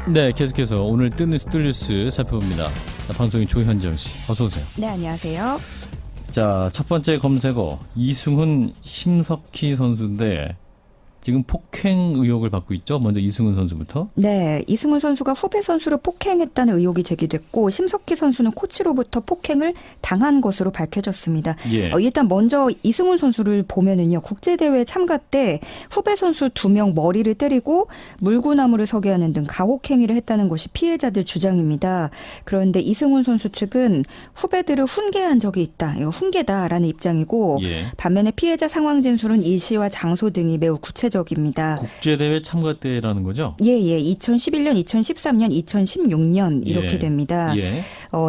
네, 계속해서 오늘 뜬 뉴스 살펴봅니다. 자, 방송인 조현정 씨, 어서 오세요. 네, 안녕하세요. 자, 첫 번째 검색어 이승훈, 심석희 선수인데 지금 폭행 의혹을 받고 있죠. 먼저 이승훈 선수부터. 네, 이승훈 선수가 후배 선수를 폭행했다는 의혹이 제기됐고 심석희 선수는 코치로부터 폭행을 당한 것으로 밝혀졌습니다. 예. 일단 먼저 이승훈 선수를 보면은요. 국제대회 참가 때 후배 선수 2명 머리를 때리고 물구나무를 서게 하는 등 가혹행위를 했다는 것이 피해자들 주장입니다. 그런데 이승훈 선수 측은 후배들을 훈계한 적이 있다. 이거 훈계다라는 입장이고 예. 반면에 피해자 상황 진술은 일시와 장소 등이 매우 구체적입니다. 국제대회 참가 때라는 거죠? 예. 2011년, 2013년, 2016년 이렇게 예. 됩니다. 예.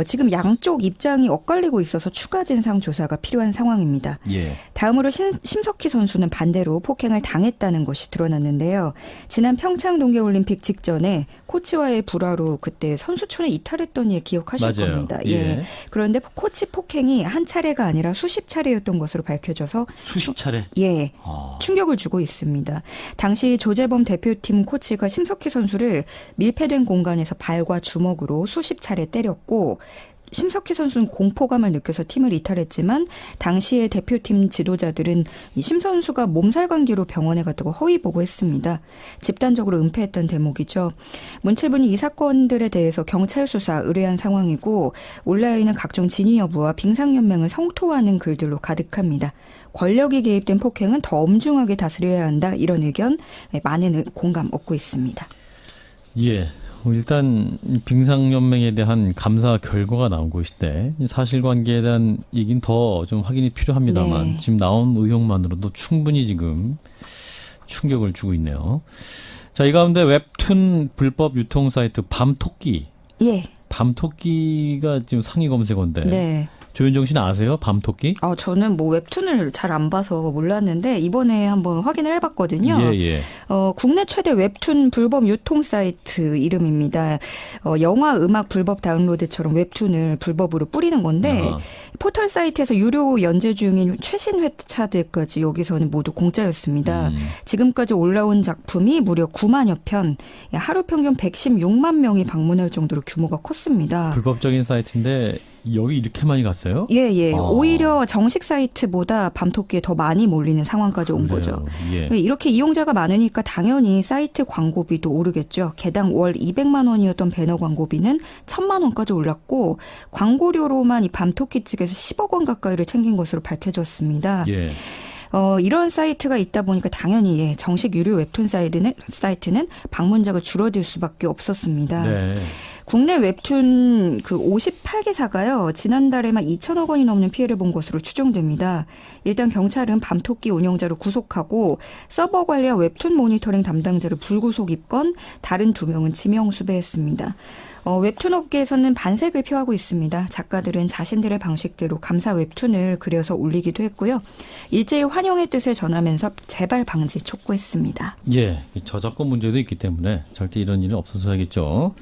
지금 양쪽 입장이 엇갈리고 있어서 추가 진상 조사가 필요한 상황입니다. 예. 다음으로 심석희 선수는 반대로 폭행을 당했다는 것이 드러났는데요. 지난 평창 동계올림픽 직전에 코치와의 불화로 그때 선수촌에 이탈했던 일 기억하실 맞아요. 겁니다. 예. 그런데 코치 폭행이 한 차례가 아니라 수십 차례였던 것으로 밝혀져서 수십 차례. 예. 아. 충격을 주고 있습니다. 당시 조재범 대표팀 코치가 심석희 선수를 밀폐된 공간에서 발과 주먹으로 수십 차례 때렸고 심석희 선수는 공포감을 느껴서 팀을 이탈했지만 당시의 대표팀 지도자들은 이 심 선수가 몸살 관계로 병원에 갔다고 허위 보고했습니다. 집단적으로 은폐했던 대목이죠. 문체부는 이 사건들에 대해서 경찰 수사 의뢰한 상황이고 온라인은 각종 진위 여부와 빙상연맹을 성토하는 글들로 가득합니다. 권력이 개입된 폭행은 더 엄중하게 다스려야 한다. 이런 의견 많은 공감 얻고 있습니다. 예. 일단 빙상연맹에 대한 감사 결과가 나온 것인데 사실관계에 대한 얘기는 더 좀 확인이 필요합니다만 네. 지금 나온 의혹만으로도 충분히 지금 충격을 주고 있네요. 자, 이 가운데 웹툰 불법 유통 사이트 밤토끼. 예. 밤토끼가 지금 상위 검색어인데 네. 조현정 씨는 아세요? 밤토끼? 저는 뭐 웹툰을 잘 안 봐서 몰랐는데 이번에 한번 확인을 해봤거든요. 예. 국내 최대 웹툰 불법 유통 사이트 이름입니다. 영화, 음악 불법 다운로드처럼 웹툰을 불법으로 뿌리는 건데 아하. 포털 사이트에서 유료 연재 중인 최신 회차들까지 여기서는 모두 공짜였습니다. 지금까지 올라온 작품이 무려 9만여 편, 하루 평균 116만 명이 방문할 정도로 규모가 컸습니다. 불법적인 사이트인데 여기 이렇게 많이 갔어요? 예. 아. 오히려 정식 사이트보다 밤토끼에 더 많이 몰리는 상황까지 온 그래요. 거죠. 예. 이렇게 이용자가 많으니까 당연히 사이트 광고비도 오르겠죠. 개당 월 200만 원이었던 배너 광고비는 1000만 원까지 올랐고 광고료로만 이 밤토끼 측에서 10억 원 가까이를 챙긴 것으로 밝혀졌습니다. 예. 이런 사이트가 있다 보니까 당연히 정식 유료 웹툰 사이트는 방문자가 줄어들 수밖에 없었습니다. 네. 국내 웹툰 그 58개사가요. 지난달에만 2천억 원이 넘는 피해를 본 것으로 추정됩니다. 일단 경찰은 밤토끼 운영자를 구속하고 서버 관리와 웹툰 모니터링 담당자를 불구속 입건, 다른 2명은 지명 수배했습니다. 웹툰 업계에서는 반색을 표하고 있습니다. 작가들은 자신들의 방식대로 감사 웹툰을 그려서 올리기도 했고요. 일제히 환영의 뜻을 전하면서 재발 방지 촉구했습니다. 예. 저작권 문제도 있기 때문에 절대 이런 일은 없어서야겠죠.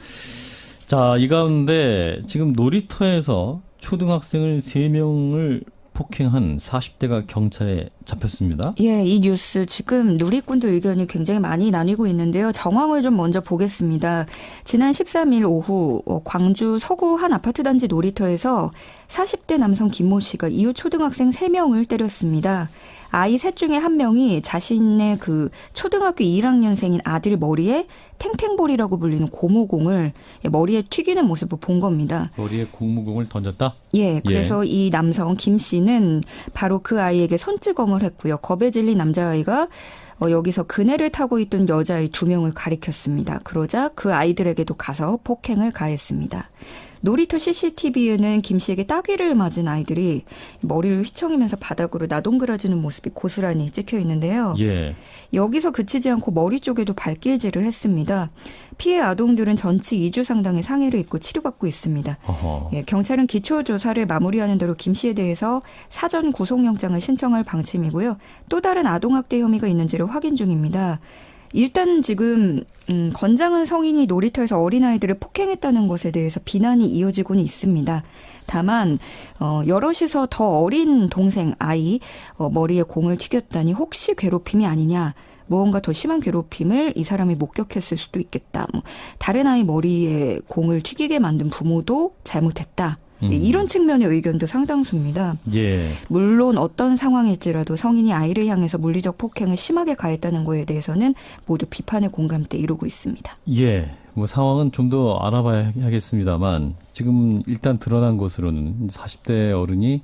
자, 이 가운데 지금 놀이터에서 초등학생을 3명을 폭행한 40대가 경찰에 잡혔습니다. 예, 이 뉴스 지금 누리꾼들 의견이 굉장히 많이 나뉘고 있는데요. 정황을 좀 먼저 보겠습니다. 지난 13일 오후 광주 서구 한 아파트 단지 놀이터에서 40대 남성 김모 씨가 이후 초등학생 3명을 때렸습니다. 아이 셋 중에 한 명이 자신의 그 초등학교 1학년생인 아들 머리에 탱탱볼이라고 불리는 고무공을 머리에 튀기는 모습을 본 겁니다. 머리에 고무공을 던졌다? 예, 그래서 이 남성 김 씨는 바로 그 아이에게 손찌검을 했고요. 겁에 질린 남자아이가 여기서 그네를 타고 있던 여자아이 2명을 가리켰습니다. 그러자 그 아이들에게도 가서 폭행을 가했습니다. 놀이터 CCTV에는 김 씨에게 따귀를 맞은 아이들이 머리를 휘청이면서 바닥으로 나동그라지는 모습이 고스란히 찍혀 있는데요. 예. 여기서 그치지 않고 머리 쪽에도 발길질을 했습니다. 피해 아동들은 전치 2주 상당의 상해를 입고 치료받고 있습니다. 예, 경찰은 기초조사를 마무리하는 대로 김 씨에 대해서 사전 구속영장을 신청할 방침이고요. 또 다른 아동학대 혐의가 있는지를 확인 중입니다. 일단 지금 건장한 성인이 놀이터에서 어린아이들을 폭행했다는 것에 대해서 비난이 이어지고는 있습니다. 다만 여럿이서 더 어린 동생 아이 머리에 공을 튀겼다니 혹시 괴롭힘이 아니냐 무언가 더 심한 괴롭힘을 이 사람이 목격했을 수도 있겠다. 뭐 다른 아이 머리에 공을 튀기게 만든 부모도 잘못했다. 이런 측면의 의견도 상당수입니다. 예. 물론 어떤 상황일지라도 성인이 아이를 향해서 물리적 폭행을 심하게 가했다는 거에 대해서는 모두 비판의 공감대 이루고 있습니다. 예. 뭐 상황은 좀 더 알아봐야겠습니다만 지금 일단 드러난 것으로는 40대 어른이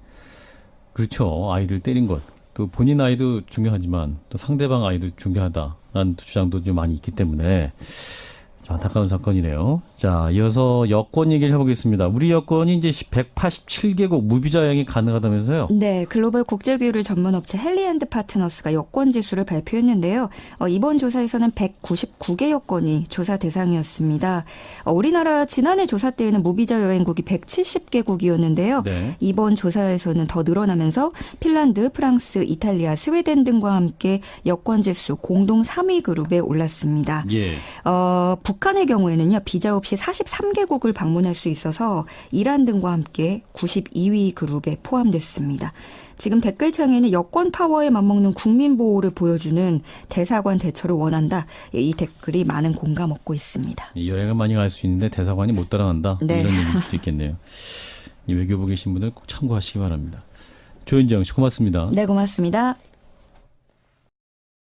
그렇죠. 아이를 때린 것. 또 본인 아이도 중요하지만 또 상대방 아이도 중요하다라는 주장도 좀 많이 있기 때문에 자, 안타까운 사건이네요. 자, 이어서 여권 얘기를 해보겠습니다. 우리 여권이 이제 187개국 무비자 여행이 가능하다면서요? 네, 글로벌 국제교류 전문업체 헨리앤드 파트너스가 여권 지수를 발표했는데요. 이번 조사에서는 199개 여권이 조사 대상이었습니다. 우리나라 지난해 조사 때에는 무비자 여행국이 170개국이었는데요. 네. 이번 조사에서는 더 늘어나면서 핀란드, 프랑스, 이탈리아, 스웨덴 등과 함께 여권 지수 공동 3위 그룹에 올랐습니다. 예. 북한의 경우에는요, 비자 없이 43개국을 방문할 수 있어서 이란 등과 함께 92위 그룹에 포함됐습니다. 지금 댓글창에는 여권 파워에 맞먹는 국민 보호를 보여주는 대사관 대처를 원한다. 이 댓글이 많은 공감 얻고 있습니다. 여행을 많이 갈 수 있는데 대사관이 못 따라간다. 네. 이런 얘기일 수도 있겠네요. 이 외교부 계신 분들 꼭 참고하시기 바랍니다. 조윤정 씨 고맙습니다. 네, 고맙습니다.